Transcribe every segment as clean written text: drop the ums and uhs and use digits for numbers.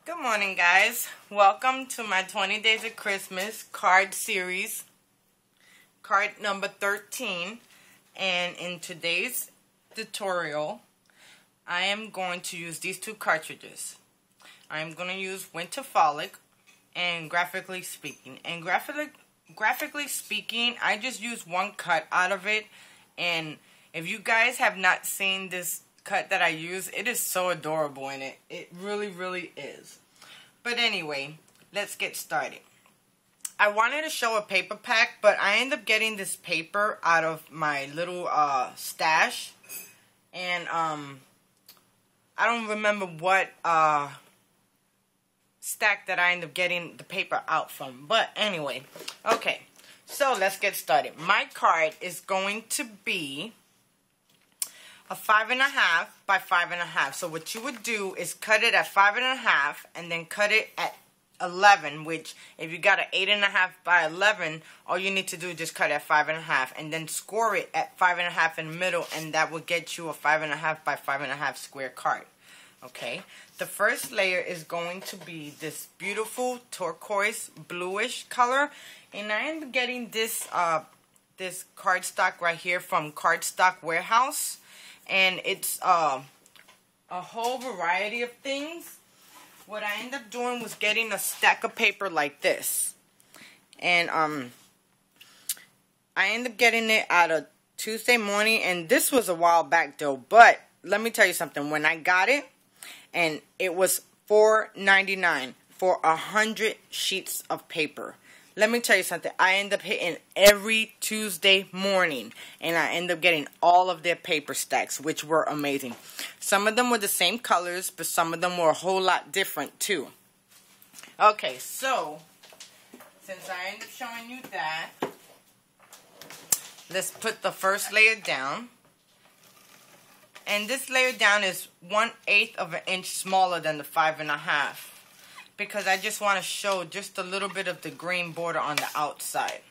Good morning, guys. Welcome to my 20 Days of Christmas card series, card number 13. And in today's tutorial, I am going to use these two cartridges. I'm going to use Winterfolic and Graphically Speaking. And graphically speaking, I just used one cut out of it. And if you guys have not seen this cut that I use, it is so adorable in it. It really, really is. But anyway, let's get started. I wanted to show a paper pack, but I ended up getting this paper out of my little stash. And I don't remember what stack that I ended up getting the paper out from. But anyway, okay. So let's get started. My card is going to be a 5.5 by 5.5. So what you would do is cut it at 5.5 and then cut it at 11, which if you got an 8.5 by 11, all you need to do is just cut it at 5.5 and then score it at 5.5 in the middle, and that will get you a 5.5 by 5.5 square card. Okay, the first layer is going to be this beautiful turquoise bluish color, and I am getting this this cardstock right here from Cardstock Warehouse. And it's a whole variety of things. What I ended up doing was getting a stack of paper like this. And I ended up getting it out of Tuesday morning. And this was a while back though. But let me tell you something. When I got it, and it was $4.99 for 100 sheets of paper. Let me tell you something. I end up hitting every Tuesday morning, and I end up getting all of their paper stacks, which were amazing. Some of them were the same colors, but some of them were a whole lot different too. Okay, so since I end up showing you that, let's put the first layer down. And this layer down is 1/8 of an inch smaller than the 5.5. Because I just want to show just a little bit of the green border on the outside.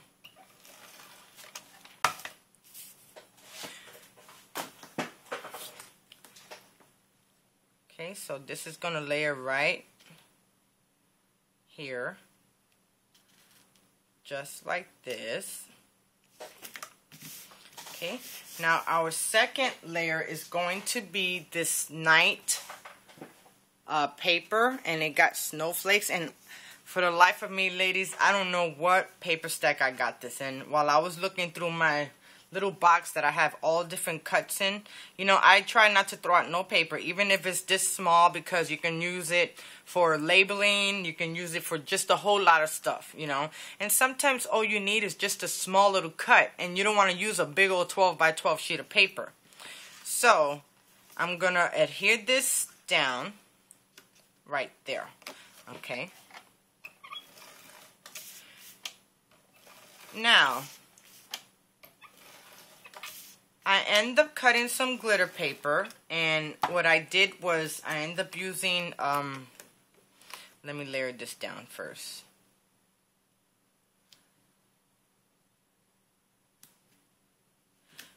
Okay, so this is going to layer right here. Just like this. Okay, now our second layer is going to be this night paper, and it got snowflakes. And for the life of me, ladies, I don't know what paper stack I got this in. While I was looking through my little box that I have all different cuts in, you know, I try not to throw out no paper, even if it's this small, because you can use it for labeling, you can use it for just a whole lot of stuff, you know. And sometimes all you need is just a small little cut, and you don't want to use a big old 12 by 12 sheet of paper. So I'm gonna adhere this down right there. Okay. Now, I end up cutting some glitter paper, and what I did was I end up using, let me layer this down first.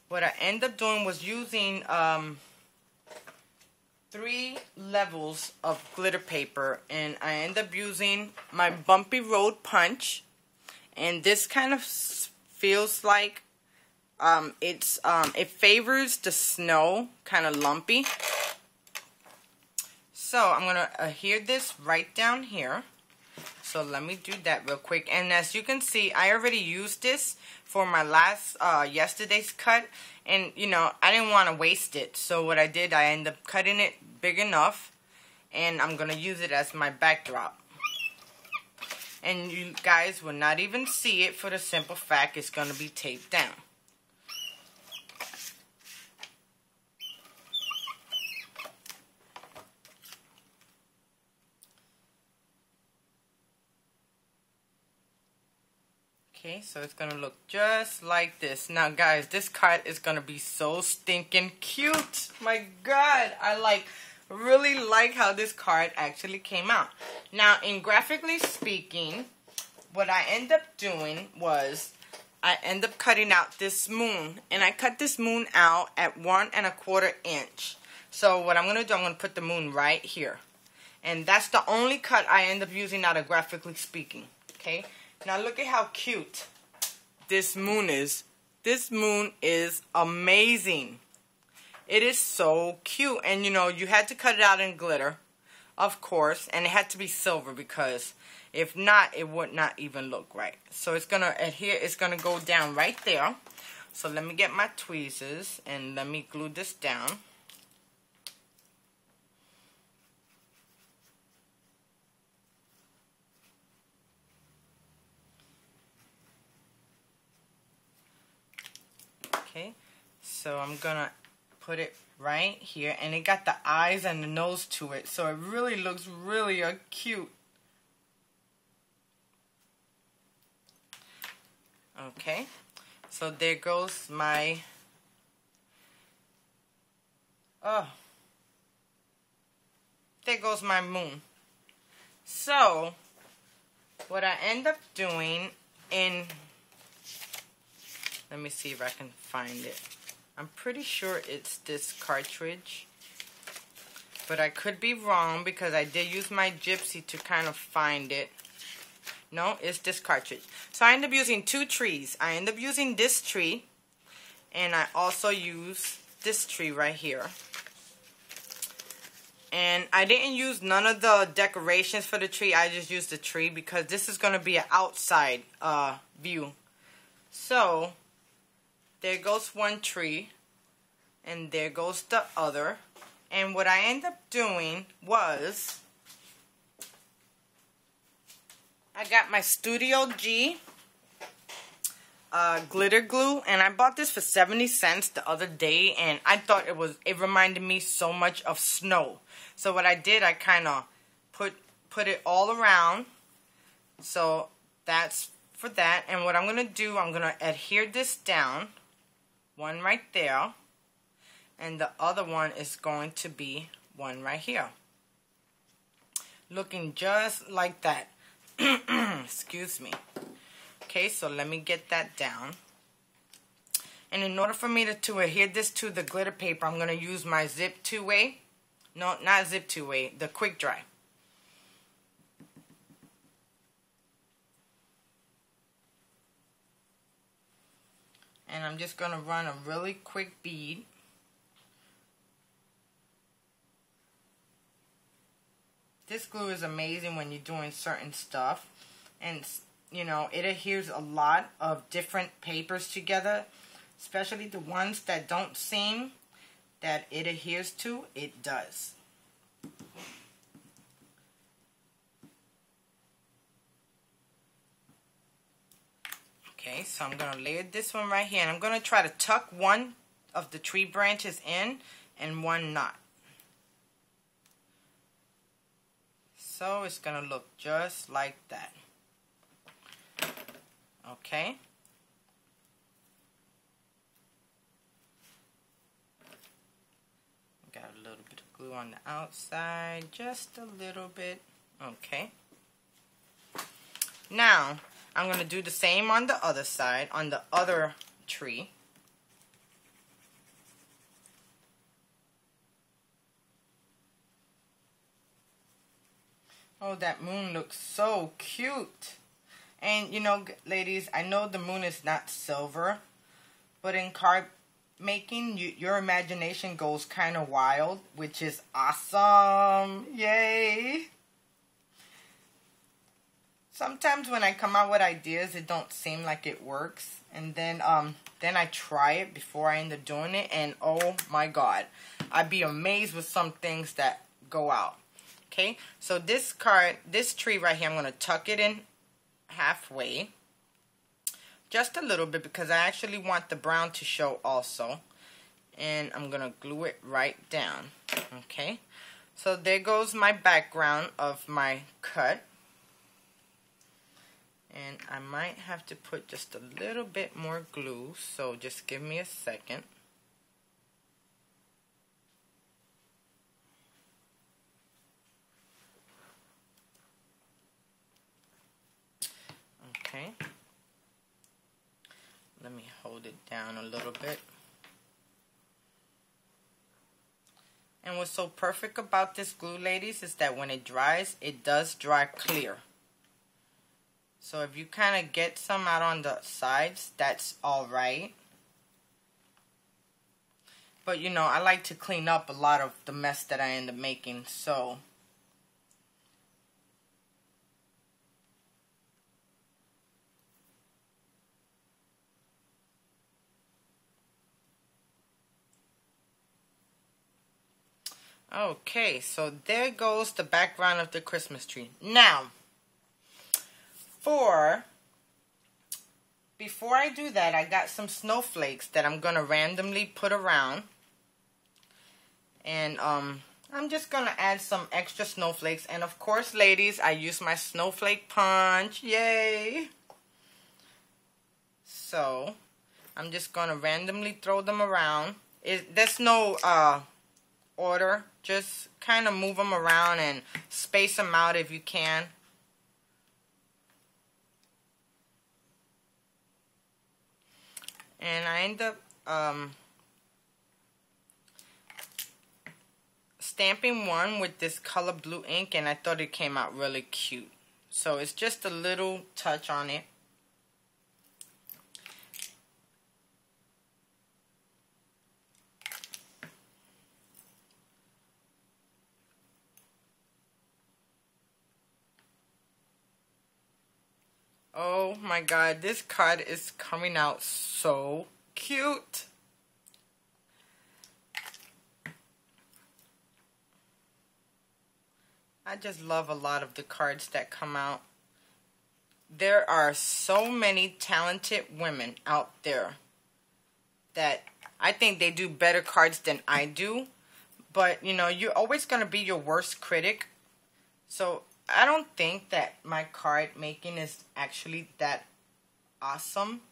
What I end up doing was using, 3 levels of glitter paper, and I end up using my Bumpy Road Punch, and this kind of feels like it favors the snow, kind of lumpy. So I'm gonna adhere this right down here. So let me do that real quick. And as you can see, I already used this for my last yesterday's cut, and you know, I didn't want to waste it. So what I did, I ended up cutting it big enough, and I'm gonna use it as my backdrop. And you guys will not even see it for the simple fact it's gonna be taped down. Okay, so it's going to look just like this. Now, guys, this card is going to be so stinking cute. My God, I really like how this card actually came out. Now, in Graphically Speaking, what I end up doing was I end up cutting out this moon. And I cut this moon out at 1 1/4 inch. So what I'm going to do, I'm going to put the moon right here. And that's the only cut I end up using out of Graphically Speaking. Okay, now look at how cute this moon is. This moon is amazing. It is so cute. And you know, you had to cut it out in glitter, of course, and it had to be silver because if not, it would not even look right. So it's gonna adhere, it's gonna go down right there. So let me get my tweezers and let me glue this down. Okay, so I'm gonna put it right here, and it got the eyes and the nose to it, so it really looks really cute. Okay, so there goes my there goes my moon. So what I end up doing in, let me see if I can find it. I'm pretty sure it's this cartridge, but I could be wrong because I did use my gypsy to kind of find it. No, it's this cartridge. So I end up using two trees. I end up using this tree, and I also use this tree right here. And I didn't use none of the decorations for the tree. I just used the tree because this is going to be an outside view. So there goes one tree, and there goes the other. And what I ended up doing was, I got my Studio G glitter glue, and I bought this for 70 cents the other day, and I thought it reminded me so much of snow. So what I did, I kind of put it all around. So that's for that. And what I'm going to do, I'm going to adhere this down. One right there. And the other one is going to be one right here. Looking just like that. Excuse me. Okay, so let me get that down. And in order for me to adhere this to the glitter paper, I'm going to use my Zip 2-way. No, not Zip 2-way, the Quick Dry. And I'm just going to run a really quick bead. This glue is amazing when you're doing certain stuff. And, you know, it adheres a lot of different papers together. Especially the ones that don't seem that it adheres to, it does. Okay, so I'm going to layer this one right here. And I'm going to try to tuck one of the tree branches in and one not. So it's going to look just like that. Okay. Got a little bit of glue on the outside, just a little bit. Okay. Now, I'm going to do the same on the other side, on the other tree. Oh, that moon looks so cute. And, you know, ladies, I know the moon is not silver, but in card making, your imagination goes kind of wild, which is awesome. Yay! Sometimes when I come out with ideas, it don't seem like it works. And then I try it before I end up doing it, and oh my God, I'd be amazed with some things that go out. Okay, so this tree right here, I'm going to tuck it in halfway. Just a little bit because I actually want the brown to show also. And I'm going to glue it right down. Okay, so there goes my background of my cut. And I might have to put just a little bit more glue, so just give me a second. Okay. Let me hold it down a little bit. And what's so perfect about this glue, ladies, is that when it dries, it does dry clear. So if you kind of get some out on the sides, that's alright. But you know, I like to clean up a lot of the mess that I end up making, so. Okay, so there goes the background of the Christmas tree. Now, before I do that, I got some snowflakes that I'm going to randomly put around. And I'm just going to add some extra snowflakes. And of course, ladies, I use my snowflake punch. Yay! So, I'm just going to randomly throw them around. There's no order. Just kind of move them around and space them out if you can. And I end up stamping one with this color blue ink, and I thought it came out really cute. So it's just a little touch on it. Oh my god, this card is coming out so cute. I just love a lot of the cards that come out. There are so many talented women out there that I think they do better cards than I do. But, you know, you're always going to be your worst critic. So I don't think that my card making is actually that awesome.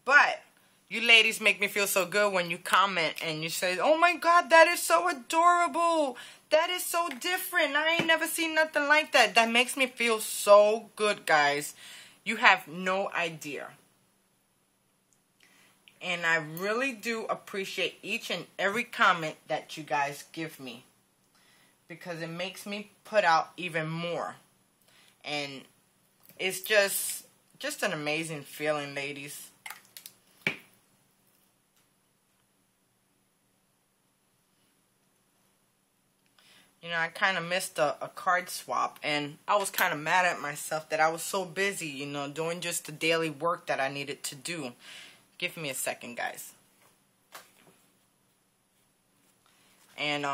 But you ladies make me feel so good when you comment and you say, oh my god, that is so adorable. That is so different. I ain't never seen nothing like that. That makes me feel so good, guys. You have no idea. And I really do appreciate each and every comment that you guys give me, because it makes me put out even more. And it's just an amazing feeling, ladies. You know, I kind of missed a card swap, and I was kind of mad at myself that I was so busy, you know, doing just the daily work that I needed to do. Give me a second, guys. And,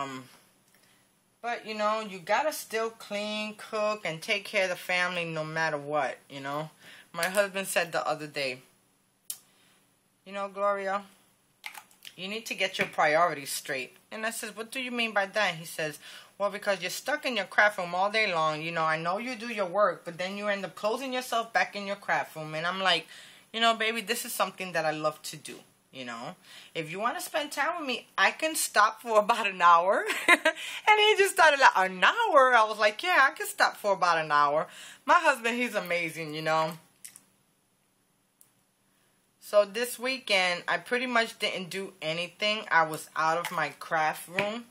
but, you know, you gotta still clean, cook, and take care of the family no matter what, you know. My husband said the other day, you know, Gloria, you need to get your priorities straight. And I said, what do you mean by that? He says, well, because you're stuck in your craft room all day long. You know, I know you do your work, but then you end up closing yourself back in your craft room. And I'm like, you know, baby, this is something that I love to do. You know, if you want to spend time with me, I can stop for about an hour. And he just started like, an hour? I was like, yeah, I can stop for about an hour. My husband, he's amazing, you know. So this weekend, I pretty much didn't do anything. I was out of my craft room.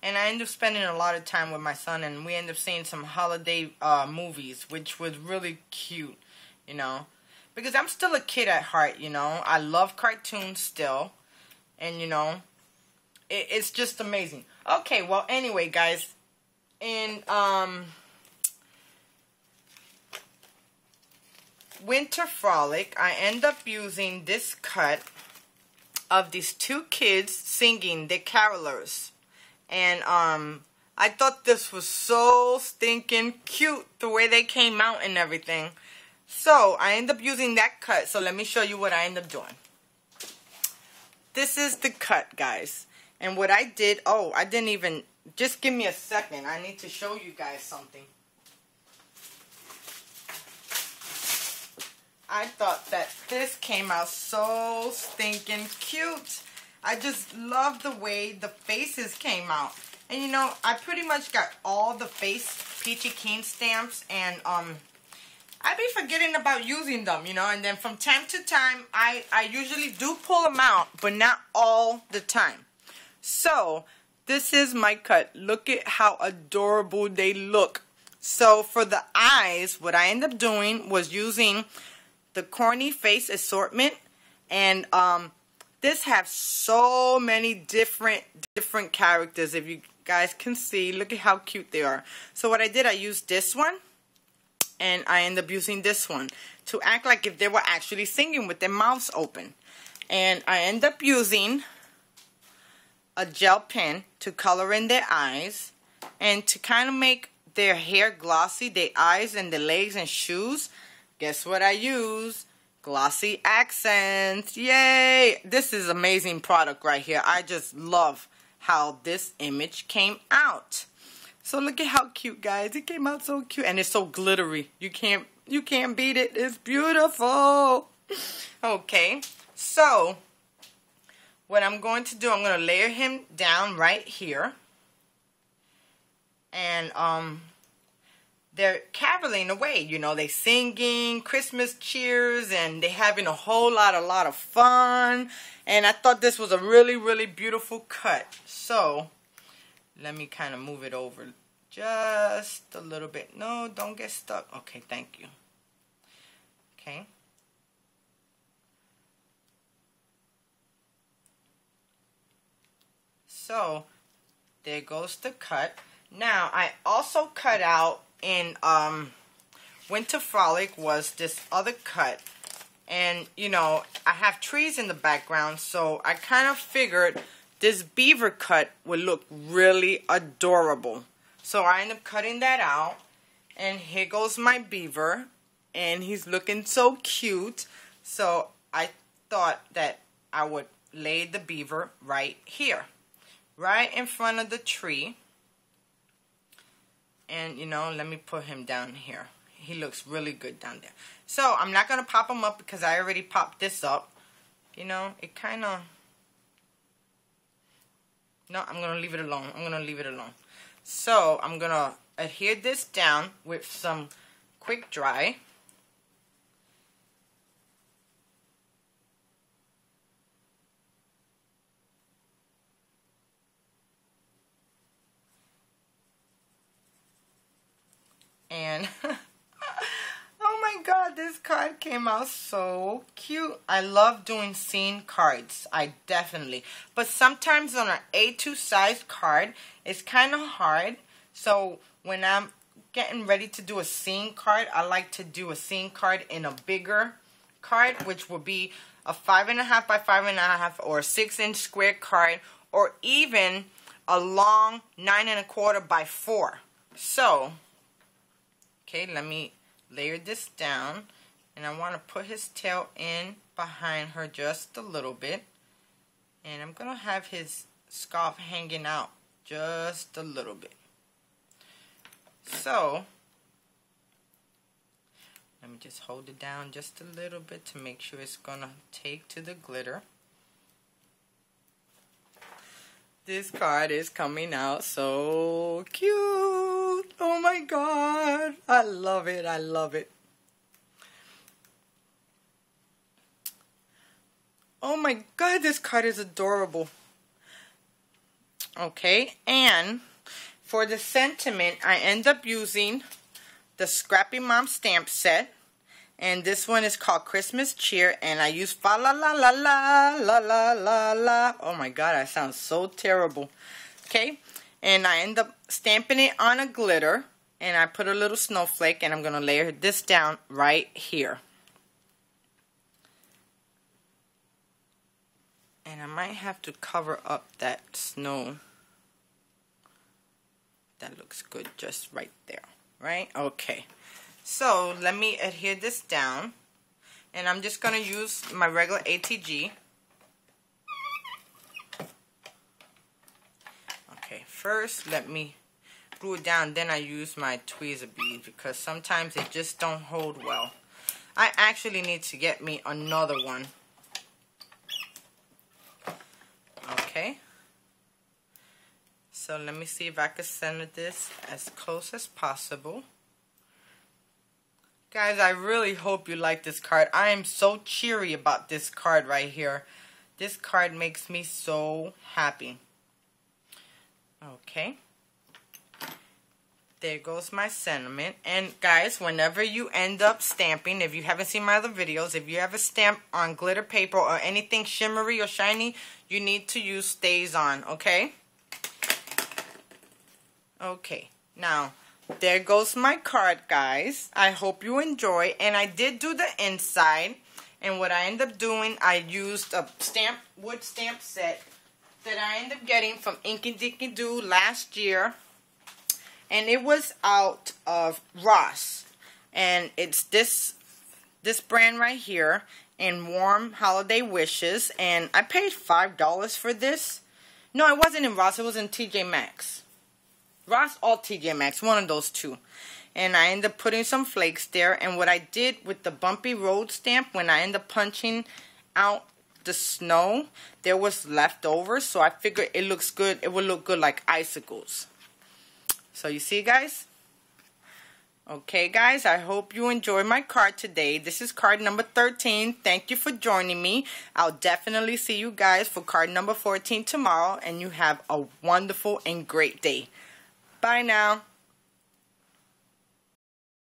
And I ended up spending a lot of time with my son. And we ended up seeing some holiday movies, which was really cute, you know. Because I'm still a kid at heart, you know. I love cartoons still. And, you know, it's just amazing. Okay, well, anyway, guys. In Winter Frolic, I end up using this cut of these two kids singing the carolers. And I thought this was so stinking cute, the way they came out and everything. So I end up using that cut. So let me show you what I end up doing. This is the cut, guys. And what I did, oh, I didn't even, just give me a second. I need to show you guys something. I thought that this came out so stinking cute. I just love the way the faces came out. And you know, I pretty much got all the face Peachy Keen stamps, and I be forgetting about using them, you know, and then from time to time, I usually do pull them out, but not all the time. So, this is my cut. Look at how adorable they look. So for the eyes, what I ended up doing was using the Corny Face assortment, and this has so many different characters. If you guys can see, look at how cute they are. So what I did, I used this one, and I ended up using this one to act like if they were actually singing with their mouths open. And I end up using a gel pen to color in their eyes and to kind of make their hair glossy, their eyes and the legs and shoes. Guess what I use? Glossy accents. Yay! This is amazing product right here. I just love how this image came out. So look at how cute, guys. It came out so cute, and it's so glittery. You can't beat it. It's beautiful. Okay. So, what I'm going to do, I'm going to layer him down right here. And, they're caroling away, you know, they singing Christmas cheers, and they having a whole lot of fun. And I thought this was a really beautiful cut. So, let me kind of move it over just a little bit. No, don't get stuck. Okay, thank you. Okay. So, there goes the cut. Now, I also cut out in Winter Frolic was this other cut. And, you know, I have trees in the background, so I kind of figured this beaver cut would look really adorable. So I ended up cutting that out. And here goes my beaver. And he's looking so cute. So I thought that I would lay the beaver right here, right in front of the tree. And, you know, let me put him down here. He looks really good down there. So, I'm not going to pop him up because I already popped this up. You know, it kind of... No, I'm going to leave it alone. I'm going to leave it alone. So, I'm going to adhere this down with some quick dry. And, oh my god, this card came out so cute. I love doing scene cards. I definitely. But sometimes on an A2 size card, it's kind of hard. So, when I'm getting ready to do a scene card, I like to do a scene card in a bigger card, which will be a 5.5 by 5.5 or a 6-inch square card, or even a long 9.25 by 4. So... okay, let me layer this down, and I want to put his tail in behind her just a little bit, and I'm going to have his scarf hanging out just a little bit. So, let me just hold it down just a little bit to make sure it's going to take to the glitter. This card is coming out so cute. Oh my god. I love it. I love it. Oh my god, this card is adorable. Okay, and for the sentiment, I end up using the Scrappy Mom stamp set. And this one is called Christmas Cheer, and I use fa la la la la la la la la. Oh my god, I sound so terrible. Okay, and I end up stamping it on a glitter, and I put a little snowflake, and I'm going to layer this down right here. And I might have to cover up that snow. That looks good just right there, right? Okay. So, let me adhere this down, and I'm just going to use my regular ATG. Okay, first let me glue it down, then I use my tweezer beads because sometimes they just don't hold well. I actually need to get me another one. Okay. So, let me see if I can center this as close as possible. Guys, I really hope you like this card. I am so cheery about this card right here. This card makes me so happy. Okay. There goes my sentiment. And guys, whenever you end up stamping, if you haven't seen my other videos, if you ever stamp on glitter paper or anything shimmery or shiny, you need to use Stays On, okay? Okay, now, there goes my card, guys. I hope you enjoy. And I did do the inside. And what I ended up doing, I used a wood stamp set that I ended up getting from Inky Dinky Doo last year. And it was out of Ross. And it's this brand right here in Warm Holiday Wishes. And I paid $5 for this. No, it wasn't in Ross. It was in TJ Maxx. Ross or TJ Maxx. One of those two. And I ended up putting some flakes there. And what I did with the Bumpy Road stamp, when I ended up punching out the snow, there was leftovers. So I figured it looks good. It would look good like icicles. So you see, guys? Okay, guys, I hope you enjoyed my card today. This is card number 13. Thank you for joining me. I'll definitely see you guys for card number 14 tomorrow. And you have a wonderful and great day. Bye now.